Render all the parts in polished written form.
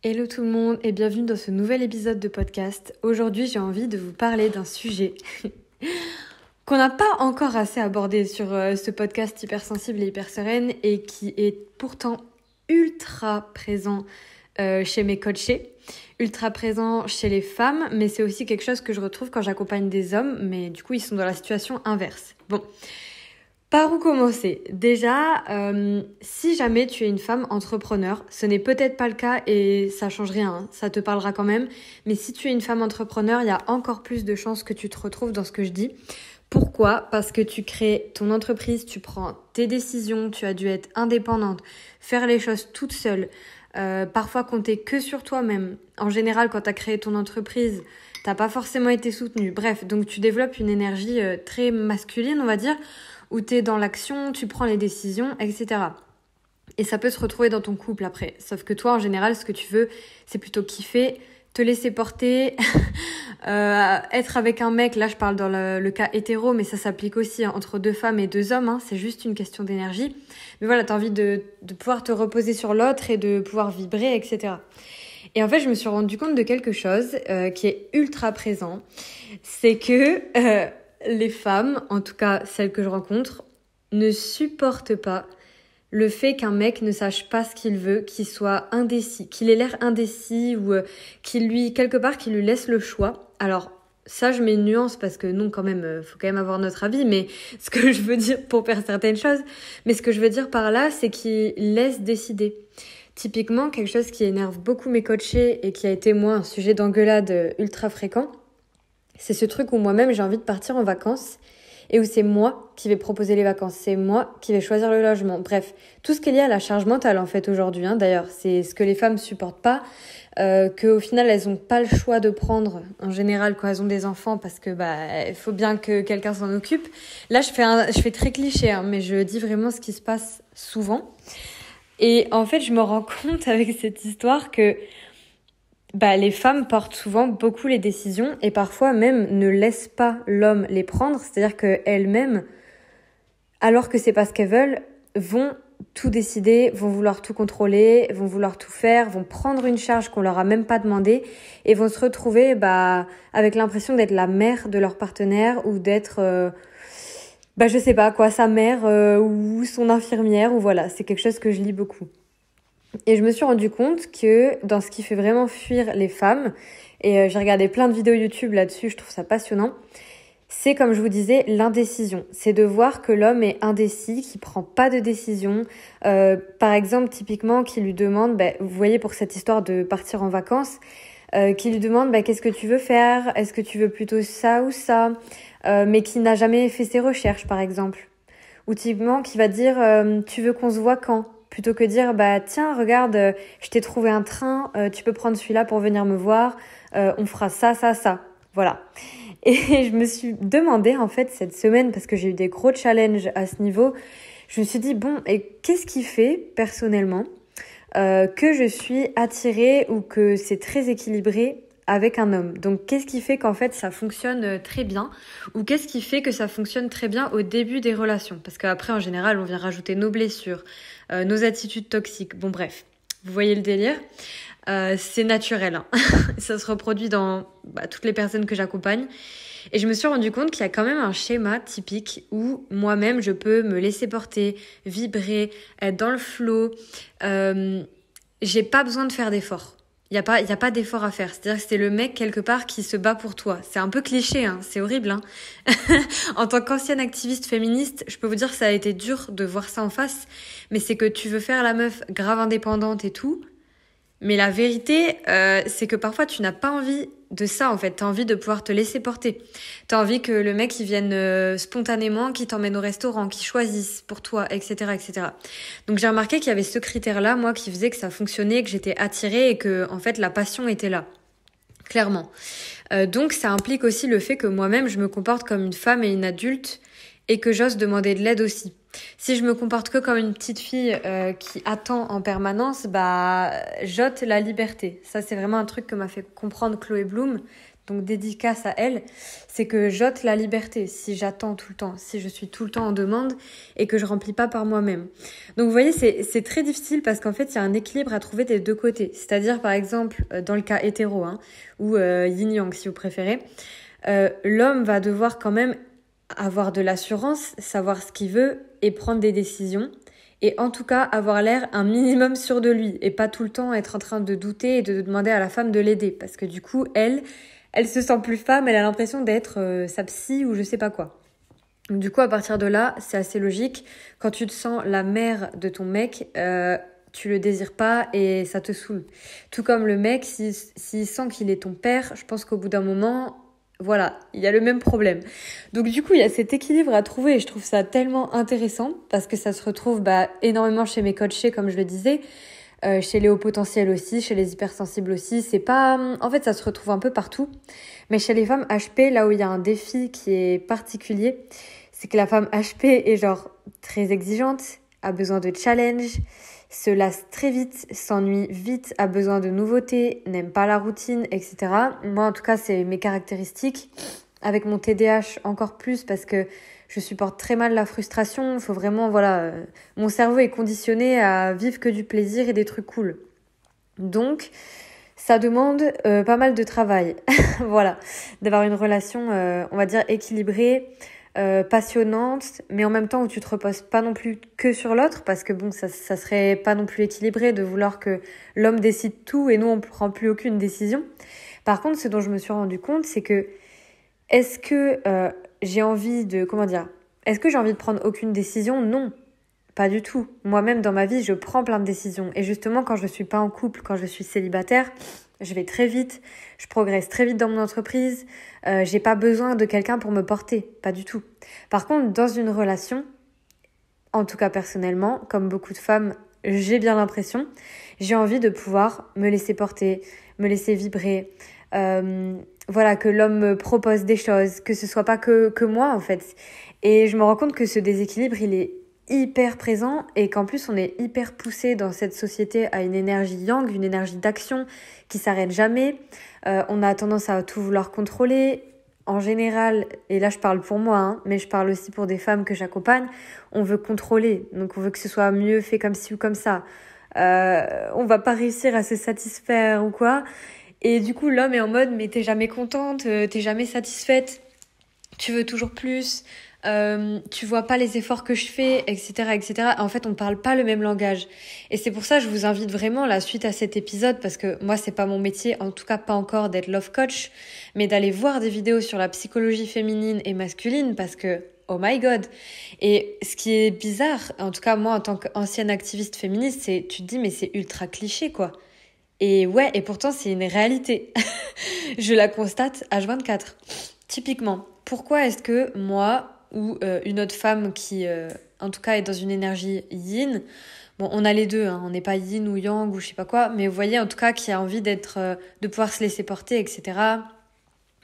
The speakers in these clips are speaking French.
Hello tout le monde et bienvenue dans ce nouvel épisode de podcast. Aujourd'hui, j'ai envie de vous parler d'un sujet qu'on n'a pas encore assez abordé sur ce podcast hyper sensible et hyper sereine et qui est pourtant ultra présent chez mes coachés, ultra présent chez les femmes, mais c'est aussi quelque chose que je retrouve quand j'accompagne des hommes, mais du coup, ils sont dans la situation inverse. Bon. Par où commencer ? Déjà, si jamais tu es une femme entrepreneur, ce n'est peut-être pas le cas et ça change rien, hein, ça te parlera quand même. Mais si tu es une femme entrepreneur, il y a encore plus de chances que tu te retrouves dans ce que je dis. Pourquoi ? Parce que tu crées ton entreprise, tu prends tes décisions, tu as dû être indépendante, faire les choses toute seule, parfois compter que sur toi-même. En général, quand tu as créé ton entreprise, t'as pas forcément été soutenue. Bref, donc tu développes une énergie très masculine, on va dire, où tu es dans l'action, tu prends les décisions, etc. Et ça peut se retrouver dans ton couple après. Sauf que toi, en général, ce que tu veux, c'est plutôt kiffer, te laisser porter, être avec un mec. Là, je parle dans le cas hétéro, mais ça s'applique aussi entre deux femmes et deux hommes. Hein, c'est juste une question d'énergie. Mais voilà, tu as envie de pouvoir te reposer sur l'autre et de pouvoir vibrer, etc. Et en fait, je me suis rendu compte de quelque chose qui est ultra présent. C'est que les femmes, en tout cas celles que je rencontre, ne supportent pas le fait qu'un mec ne sache pas ce qu'il veut, qu'il soit indécis, qu'il ait l'air indécis ou qu'il lui laisse le choix. Alors ça, je mets une nuance parce que non, quand même, faut quand même avoir notre avis, mais ce que je veux dire pour faire certaines choses, mais ce que je veux dire par là, c'est qu'il laisse décider. Typiquement, quelque chose qui énerve beaucoup mes coachés et qui a été, moi, un sujet d'engueulade ultra fréquent, c'est ce truc où moi-même, j'ai envie de partir en vacances et où c'est moi qui vais proposer les vacances, c'est moi qui vais choisir le logement. Bref, tout ce qui est lié à la charge mentale, en fait, aujourd'hui. D'ailleurs, c'est ce que les femmes supportent pas, qu'au final, elles ont pas le choix de prendre, en général, quand elles ont des enfants, parce que il faut bien que quelqu'un s'en occupe. Là, je fais très cliché, hein, mais je dis vraiment ce qui se passe souvent. Et en fait, je me rends compte avec cette histoire que les femmes portent souvent beaucoup les décisions et parfois même ne laissent pas l'homme les prendre. C'est-à-dire qu'elles-mêmes, alors que c'est pas ce qu'elles veulent, vont tout décider, vont vouloir tout contrôler, vont vouloir tout faire, vont prendre une charge qu'on leur a même pas demandé et vont se retrouver avec l'impression d'être la mère de leur partenaire ou d'être... je sais pas quoi, sa mère ou son infirmière, ou voilà, c'est quelque chose que je lis beaucoup. Et je me suis rendu compte que dans ce qui fait vraiment fuir les femmes, et j'ai regardé plein de vidéos YouTube là-dessus, je trouve ça passionnant, c'est comme je vous disais, l'indécision. C'est de voir que l'homme est indécis, qu'il prend pas de décision. Par exemple, typiquement, qui lui demande, vous voyez pour cette histoire de partir en vacances, qui lui demande qu'est-ce que tu veux faire ? Est-ce que tu veux plutôt ça ou ça ? Mais qui n'a jamais fait ses recherches, par exemple. Ou typiquement, qui va dire tu veux qu'on se voit quand ? Plutôt que dire tiens, regarde, je t'ai trouvé un train, tu peux prendre celui-là pour venir me voir, on fera ça, ça, ça. Voilà. Et je me suis demandé en fait cette semaine, parce que j'ai eu des gros challenges à ce niveau, je me suis dit et qu'est-ce qui fait personnellement que je suis attirée ou que c'est très équilibré avec un homme. Donc, qu'est-ce qui fait qu'en fait, ça fonctionne très bien ou qu'est-ce qui fait que ça fonctionne très bien au début des relations ? Parce qu'après, en général, on vient rajouter nos blessures, nos attitudes toxiques. Bon, bref, vous voyez le délire. C'est naturel. Hein. Ça se reproduit dans toutes les personnes que j'accompagne. Et je me suis rendu compte qu'il y a quand même un schéma typique où moi-même, je peux me laisser porter, vibrer, être dans le flow. J'ai pas besoin de faire d'efforts. Il y a pas d'effort à faire. C'est-à-dire que c'est le mec quelque part qui se bat pour toi. C'est un peu cliché, hein. C'est horrible, hein. En tant qu'ancienne activiste féministe, je peux vous dire que ça a été dur de voir ça en face. Mais c'est que tu veux faire la meuf grave indépendante et tout. Mais la vérité, c'est que parfois tu n'as pas envie de ça en fait. T'as envie de pouvoir te laisser porter. T'as envie que le mec il vienne spontanément, qu'il t'emmène au restaurant, qu'il choisisse pour toi, etc., etc. Donc j'ai remarqué qu'il y avait ce critère-là, moi, qui faisait que ça fonctionnait, que j'étais attirée et que en fait la passion était là, clairement. Donc ça implique aussi le fait que moi-même je me comporte comme une femme et une adulte et que j'ose demander de l'aide aussi. Si je me comporte que comme une petite fille qui attend en permanence, j'ôte la liberté. Ça, c'est vraiment un truc que m'a fait comprendre Chloé Bloom. donc dédicace à elle, c'est que j'ôte la liberté si j'attends tout le temps, si je suis tout le temps en demande et que je remplis pas par moi-même. Donc vous voyez, c'est très difficile parce qu'en fait, il y a un équilibre à trouver des deux côtés. C'est-à-dire, par exemple, dans le cas hétéro, ou yin-yang si vous préférez, l'homme va devoir quand même avoir de l'assurance, savoir ce qu'il veut et prendre des décisions. Et en tout cas, avoir l'air un minimum sûr de lui et pas tout le temps être en train de douter et de demander à la femme de l'aider. Parce que du coup, elle se sent plus femme, elle a l'impression d'être sa psy ou je sais pas quoi. Donc, du coup, à partir de là, c'est assez logique. Quand tu te sens la mère de ton mec, tu le désires pas et ça te saoule. Tout comme le mec, s'il sent qu'il est ton père, je pense qu'au bout d'un moment, voilà, il y a le même problème. Donc du coup, il y a cet équilibre à trouver et je trouve ça tellement intéressant parce que ça se retrouve énormément chez mes coachés, comme je le disais, chez les hauts potentiels aussi, chez les hypersensibles aussi. C'est pas, en fait, ça se retrouve un peu partout. Mais chez les femmes HP, là où il y a un défi qui est particulier, c'est que la femme HP est genre très exigeante, a besoin de challenge, se lasse très vite, s'ennuie vite, a besoin de nouveautés, n'aime pas la routine, etc. Moi, en tout cas, c'est mes caractéristiques. Avec mon TDAH, encore plus parce que je supporte très mal la frustration. Il faut vraiment, mon cerveau est conditionné à vivre que du plaisir et des trucs cool. Donc, ça demande pas mal de travail. Voilà, d'avoir une relation, on va dire, équilibrée, passionnante, mais en même temps où tu te reposes pas non plus que sur l'autre, parce que bon, ça serait pas non plus équilibré de vouloir que l'homme décide tout et nous on prend plus aucune décision. Par contre, ce dont je me suis rendu compte, c'est que est-ce que j'ai envie de prendre aucune décision? Non, pas du tout. Moi-même dans ma vie, je prends plein de décisions et justement quand je suis pas en couple, quand je suis célibataire, je vais très vite, je progresse très vite dans mon entreprise, j'ai pas besoin de quelqu'un pour me porter, pas du tout. Par contre, dans une relation, en tout cas personnellement, comme beaucoup de femmes, j'ai bien l'impression, j'ai envie de pouvoir me laisser porter, me laisser vibrer, que l'homme me propose des choses, que ce soit pas que moi en fait. Et je me rends compte que ce déséquilibre, il est hyper présent et qu'en plus on est hyper poussé dans cette société à une énergie yang, une énergie d'action qui s'arrête jamais. On a tendance à tout vouloir contrôler. En général, et là je parle pour moi, mais je parle aussi pour des femmes que j'accompagne, on veut contrôler, donc on veut que ce soit mieux fait comme ci ou comme ça. On va pas réussir à se satisfaire ou quoi. Et du coup l'homme est en mode mais t'es jamais contente, t'es jamais satisfaite, tu veux toujours plus. Tu vois pas les efforts que je fais, etc., etc. En fait, on parle pas le même langage. Et c'est pour ça que je vous invite vraiment, la suite à cet épisode, parce que moi, c'est pas mon métier, en tout cas pas encore d'être love coach, mais d'aller voir des vidéos sur la psychologie féminine et masculine, parce que, oh my god. Et ce qui est bizarre, en tout cas moi, en tant qu'ancienne activiste féministe, c'est, tu te dis, mais c'est ultra cliché, quoi. Et ouais, et pourtant, c'est une réalité. Je la constate H24. Typiquement, pourquoi est-ce que moi, ou une autre femme qui, en tout cas, est dans une énergie yin. Bon, on a les deux, on n'est pas yin ou yang ou je sais pas quoi, mais vous voyez, en tout cas, qui a envie de pouvoir se laisser porter, etc.,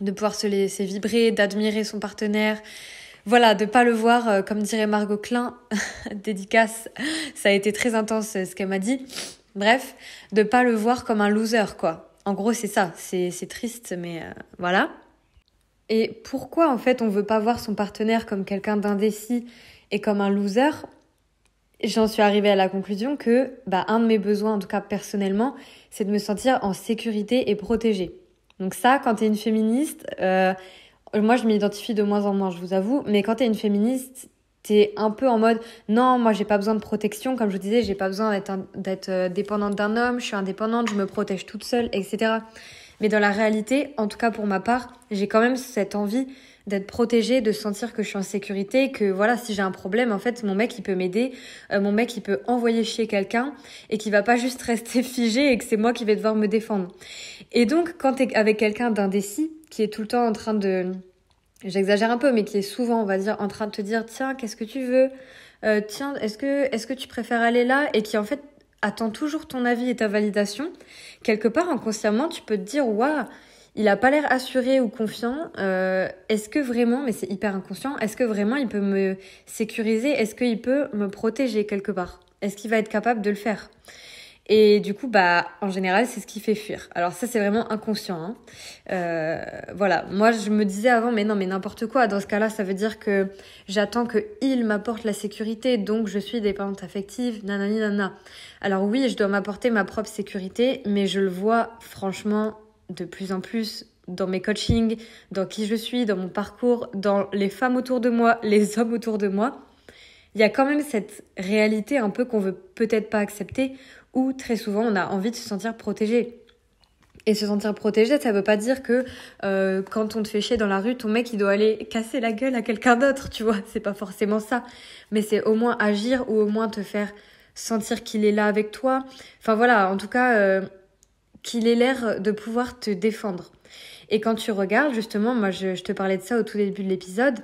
de pouvoir se laisser vibrer, d'admirer son partenaire. Voilà, de pas le voir, comme dirait Margot Klein, dédicace, ça a été très intense ce qu'elle m'a dit. Bref, de pas le voir comme un loser, quoi. En gros, c'est ça, c'est triste, mais voilà. Et pourquoi, en fait, on veut pas voir son partenaire comme quelqu'un d'indécis et comme un loser? J'en suis arrivée à la conclusion que, un de mes besoins, en tout cas personnellement, c'est de me sentir en sécurité et protégée. Donc ça, quand t'es une féministe, moi je m'identifie de moins en moins, je vous avoue, mais quand t'es une féministe, t'es un peu en mode, non, moi j'ai pas besoin de protection, comme je vous disais, j'ai pas besoin d'être dépendante d'un homme, je suis indépendante, je me protège toute seule, etc. Mais dans la réalité, en tout cas pour ma part, j'ai quand même cette envie d'être protégée, de sentir que je suis en sécurité, que voilà, si j'ai un problème, en fait, mon mec, il peut m'aider, mon mec, il peut envoyer chier quelqu'un et qu'il va pas juste rester figé et que c'est moi qui vais devoir me défendre. Et donc, quand t'es avec quelqu'un d'indécis, qui est tout le temps en train de, j'exagère un peu, mais qui est souvent, on va dire, en train de te dire, tiens, qu'est-ce que tu veux? Tiens, est-ce que tu préfères aller là? Et qui, en fait, attends toujours ton avis et ta validation, quelque part inconsciemment, tu peux te dire « Waouh, il a pas l'air assuré ou confiant. Est-ce que vraiment, mais c'est hyper inconscient, est-ce que vraiment il peut me sécuriser? Est-ce qu'il peut me protéger quelque part? Est-ce qu'il va être capable de le faire ?» Et du coup, en général, c'est ce qui fait fuir. Alors ça, c'est vraiment inconscient. Voilà. Moi, je me disais avant, mais non, mais n'importe quoi. Dans ce cas-là, ça veut dire que j'attends qu'il m'apporte la sécurité, donc je suis dépendante affective, nanani, nanana. Alors oui, je dois m'apporter ma propre sécurité, mais je le vois franchement de plus en plus dans mes coachings, dans qui je suis, dans mon parcours, dans les femmes autour de moi, les hommes autour de moi. Il y a quand même cette réalité un peu qu'on veut peut-être pas accepter, où très souvent on a envie de se sentir protégé. Et se sentir protégé, ça veut pas dire que quand on te fait chier dans la rue, ton mec il doit aller casser la gueule à quelqu'un d'autre, tu vois. C'est pas forcément ça. Mais c'est au moins agir ou au moins te faire sentir qu'il est là avec toi. Enfin voilà, en tout cas, qu'il ait l'air de pouvoir te défendre. Et quand tu regardes, justement, moi je te parlais de ça au tout début de l'épisode,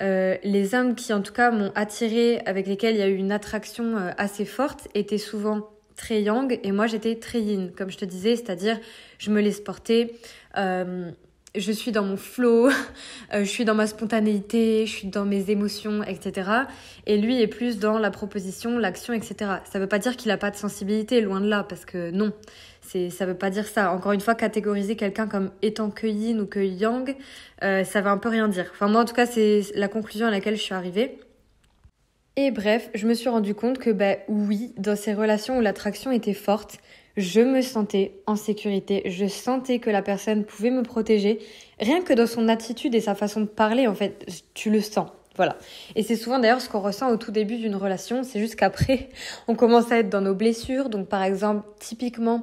les hommes qui en tout cas m'ont attirée, avec lesquels il y a eu une attraction assez forte, étaient souvent très yang et moi j'étais très yin, comme je te disais, c'est-à-dire je me laisse porter, je suis dans mon flow, je suis dans ma spontanéité, je suis dans mes émotions, etc. Et lui est plus dans la proposition, l'action, etc. Ça veut pas dire qu'il a pas de sensibilité, loin de là, parce que non. Ça veut pas dire ça. Encore une fois, catégoriser quelqu'un comme étant que yin ou que yang, ça veut un peu rien dire. Enfin, moi, en tout cas, c'est la conclusion à laquelle je suis arrivée. Et bref, je me suis rendu compte que, oui, dans ces relations où l'attraction était forte, je me sentais en sécurité. Je sentais que la personne pouvait me protéger. Rien que dans son attitude et sa façon de parler, en fait, tu le sens. Voilà. Et c'est souvent d'ailleurs ce qu'on ressent au tout début d'une relation. C'est juste qu'après, on commence à être dans nos blessures. Donc, par exemple, typiquement,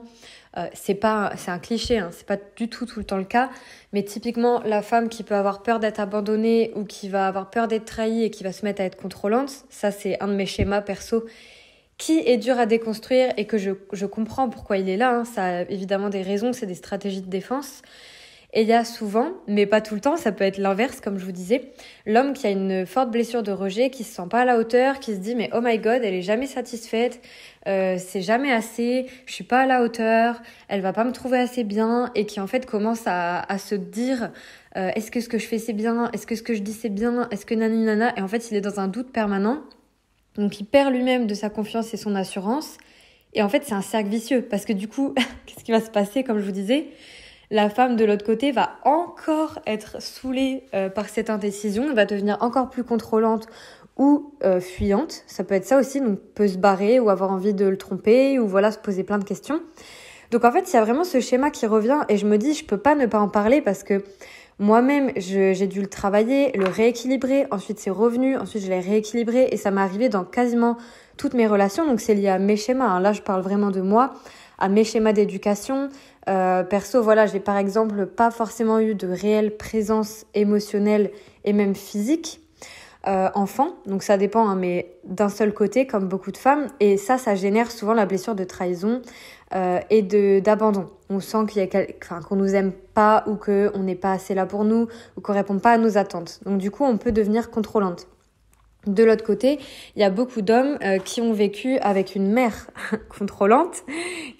c'est un cliché, hein, c'est pas du tout le temps le cas, mais typiquement la femme qui peut avoir peur d'être abandonnée ou qui va avoir peur d'être trahie et qui va se mettre à être contrôlante, ça c'est un de mes schémas perso qui est dur à déconstruire et que je comprends pourquoi il est là, hein. Ça a évidemment des raisons, c'est des stratégies de défense. Et il y a souvent, mais pas tout le temps, ça peut être l'inverse, comme je vous disais, l'homme qui a une forte blessure de rejet, qui se sent pas à la hauteur, qui se dit mais oh my god, elle est jamais satisfaite, c'est jamais assez, je suis pas à la hauteur, elle va pas me trouver assez bien, et qui en fait commence à se dire est-ce que ce que je fais c'est bien, est-ce que ce que je dis c'est bien, est-ce que nani nana, et en fait il est dans un doute permanent, donc il perd lui-même de sa confiance et son assurance, et en fait c'est un cercle vicieux, parce que du coup, qu'est-ce qui va se passer, comme je vous disais, la femme de l'autre côté va encore être saoulée par cette indécision, va devenir encore plus contrôlante ou fuyante. Ça peut être ça aussi, donc peut se barrer ou avoir envie de le tromper ou voilà, se poser plein de questions. Donc en fait, il y a vraiment ce schéma qui revient et je me dis, je peux pas ne pas en parler parce que moi-même, j'ai dû le travailler, le rééquilibrer. Ensuite, c'est revenu. Ensuite, je l'ai rééquilibré et ça m'est arrivé dans quasiment toutes mes relations. Donc c'est lié à mes schémas, hein. Là, je parle vraiment de moi, à mes schémas d'éducation. Perso, voilà, j'ai par exemple pas forcément eu de réelle présence émotionnelle et même physique enfant, donc ça dépend, hein, mais d'un seul côté, comme beaucoup de femmes, et ça génère souvent la blessure de trahison et d'abandon. On sent qu'on nous aime pas ou qu'on n'est pas assez là pour nous ou qu'on répond pas à nos attentes. Donc du coup, on peut devenir contrôlante. De l'autre côté, il y a beaucoup d'hommes qui ont vécu avec une mère contrôlante,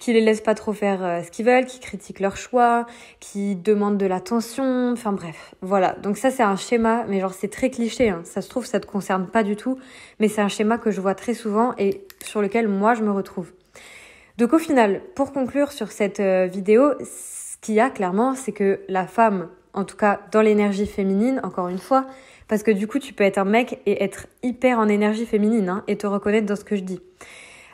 qui les laisse pas trop faire ce qu'ils veulent, qui critiquent leurs choix, qui demandent de l'attention, enfin bref, voilà. Donc ça c'est un schéma, mais genre c'est très cliché, hein. Ça se trouve ça te concerne pas du tout, mais c'est un schéma que je vois très souvent et sur lequel moi je me retrouve. Donc au final, pour conclure sur cette vidéo, ce qu'il y a clairement, c'est que la femme, en tout cas dans l'énergie féminine, encore une fois, parce que du coup, tu peux être un mec et être hyper en énergie féminine, hein, et te reconnaître dans ce que je dis.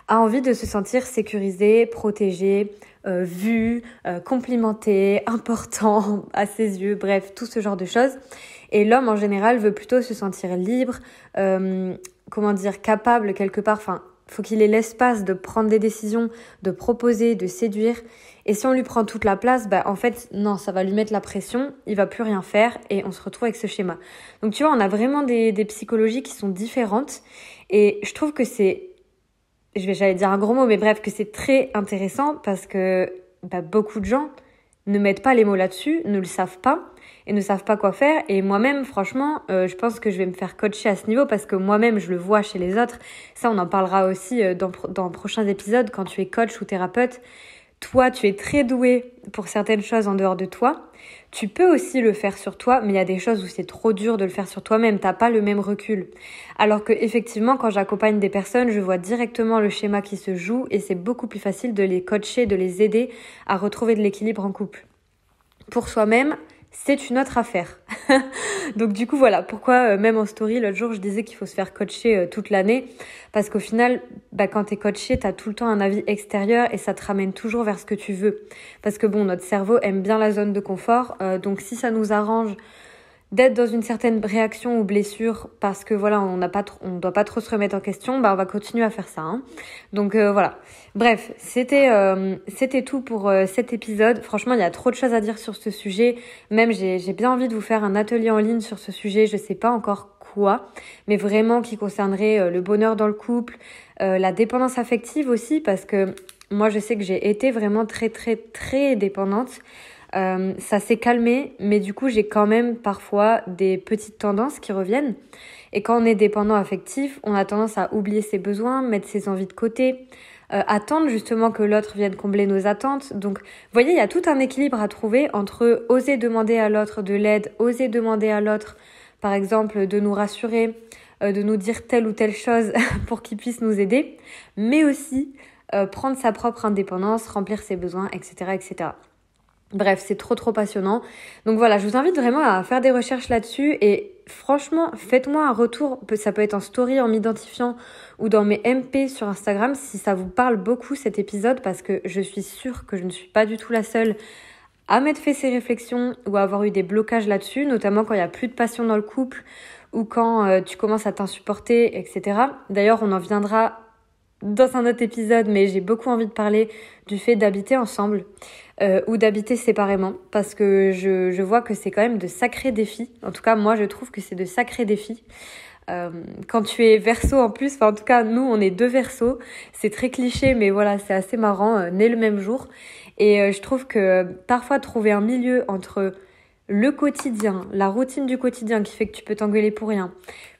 A envie de se sentir sécurisé, protégé, vu, complimenté, important à ses yeux, bref, tout ce genre de choses. Et l'homme, en général, veut plutôt se sentir libre, capable quelque part, enfin, faut qu'il ait l'espace de prendre des décisions, de proposer, de séduire. Et si on lui prend toute la place, en fait, non, ça va lui mettre la pression, il va plus rien faire et on se retrouve avec ce schéma. Donc tu vois, on a vraiment des psychologies qui sont différentes et je trouve que j'allais dire un gros mot, mais bref, que c'est très intéressant parce que beaucoup de gens ne mettent pas les mots là-dessus, ne le savent pas et ne savent pas quoi faire. Et moi-même, franchement, je pense que je vais me faire coacher à ce niveau parce que moi-même, je le vois chez les autres. Ça, on en parlera aussi dans prochains épisodes quand tu es coach ou thérapeute. toi, tu es très doué pour certaines choses en dehors de toi, tu peux aussi le faire sur toi, mais il y a des choses où c'est trop dur de le faire sur toi-même, t'as pas le même recul. Alors que effectivement, quand j'accompagne des personnes, je vois directement le schéma qui se joue et c'est beaucoup plus facile de les coacher, de les aider à retrouver de l'équilibre en couple. Pour soi-même, c'est une autre affaire. Donc du coup, voilà pourquoi même en story, l'autre jour, je disais qu'il faut se faire coacher toute l'année. Parce qu'au final, quand t'es coaché, t'as tout le temps un avis extérieur et ça te ramène toujours vers ce que tu veux. Parce que bon, notre cerveau aime bien la zone de confort. Donc si ça nous arrange d'être dans une certaine réaction ou blessure parce que voilà, on doit pas trop se remettre en question, on va continuer à faire ça. Donc voilà. Bref, c'était tout pour cet épisode. Franchement, il y a trop de choses à dire sur ce sujet. Même j'ai bien envie de vous faire un atelier en ligne sur ce sujet. Je sais pas encore quoi, mais vraiment qui concernerait le bonheur dans le couple, la dépendance affective aussi, parce que moi je sais que j'ai été vraiment très très très dépendante. Ça s'est calmé, mais du coup, j'ai quand même parfois des petites tendances qui reviennent. Et quand on est dépendant affectif, on a tendance à oublier ses besoins, mettre ses envies de côté, attendre justement que l'autre vienne combler nos attentes. Donc, vous voyez, il y a tout un équilibre à trouver entre oser demander à l'autre de l'aide, oser demander à l'autre, par exemple, de nous rassurer, de nous dire telle ou telle chose pour qu'il puisse nous aider, mais aussi prendre sa propre indépendance, remplir ses besoins, etc., etc. Bref, c'est trop passionnant. Donc voilà, je vous invite vraiment à faire des recherches là-dessus et franchement, faites-moi un retour. Ça peut être en story, en m'identifiant ou dans mes MP sur Instagram si ça vous parle beaucoup cet épisode parce que je suis sûre que je ne suis pas du tout la seule à m'être fait ces réflexions ou à avoir eu des blocages là-dessus, notamment quand il n'y a plus de passion dans le couple ou quand tu commences à t'insupporter, etc. D'ailleurs, on en viendra dans un autre épisode, mais j'ai beaucoup envie de parler du fait d'habiter ensemble ou d'habiter séparément parce que je vois que c'est quand même de sacrés défis. En tout cas, moi, je trouve que c'est de sacrés défis. Quand tu es Verseau en plus, en tout cas, nous, on est 2 Verseaux. C'est très cliché, mais voilà, c'est assez marrant, nés le même jour. Et je trouve que parfois, trouver un milieu entre le quotidien, la routine du quotidien qui fait que tu peux t'engueuler pour rien,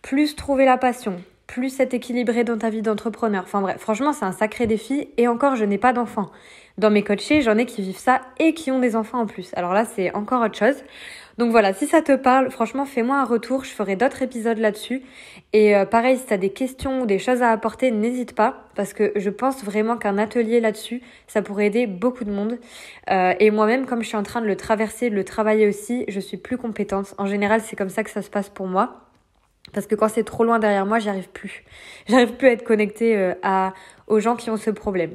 plus trouver la passion, plus être équilibré dans ta vie d'entrepreneur. Enfin bref, franchement, c'est un sacré défi. Et encore, je n'ai pas d'enfants. Dans mes coachés, j'en ai qui vivent ça et qui ont des enfants en plus. Alors là, c'est encore autre chose. Donc voilà, si ça te parle, franchement, fais-moi un retour. Je ferai d'autres épisodes là-dessus. Et pareil, si tu as des questions ou des choses à apporter, n'hésite pas. Parce que je pense vraiment qu'un atelier là-dessus, ça pourrait aider beaucoup de monde. Et moi-même, comme je suis en train de le traverser, de le travailler aussi, je suis plus compétente. En général, c'est comme ça que ça se passe pour moi. Parce que quand c'est trop loin derrière moi, j'y arrive plus. J'arrive plus à être connectée aux gens qui ont ce problème.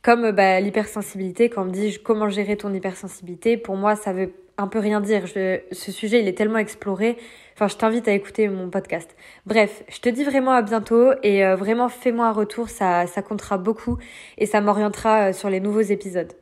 Comme l'hypersensibilité, quand on me dit comment gérer ton hypersensibilité, pour moi, ça veut un peu rien dire. Ce sujet, il est tellement exploré. Enfin, je t'invite à écouter mon podcast. Bref, je te dis vraiment à bientôt et vraiment fais-moi un retour, ça comptera beaucoup et ça m'orientera sur les nouveaux épisodes.